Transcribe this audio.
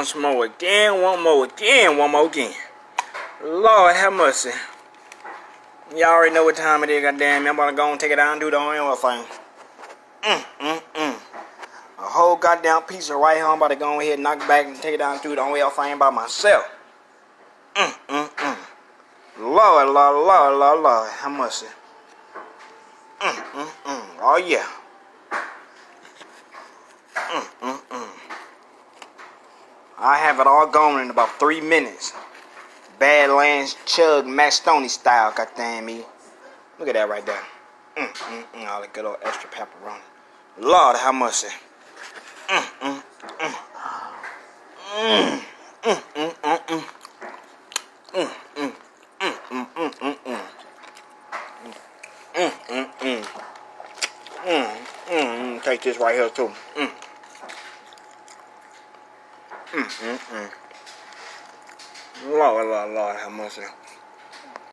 want some more again, one more again. Lord have mercy. Y'all already know what time it is, goddamn. I'm about to go and take it down and do the oil thing. A whole goddamn piece of right here. I'm about to go ahead and knock it back and take it down and do the oil thing by myself. Lord, have mercy. Oh yeah. I have it all gone in about 3 minutes. Badlands Chug Matt Stoney style, goddamn me. Look at that right there. All that good old extra pepperoni. Lord have mercy. Take this right here too. Lord have mercy.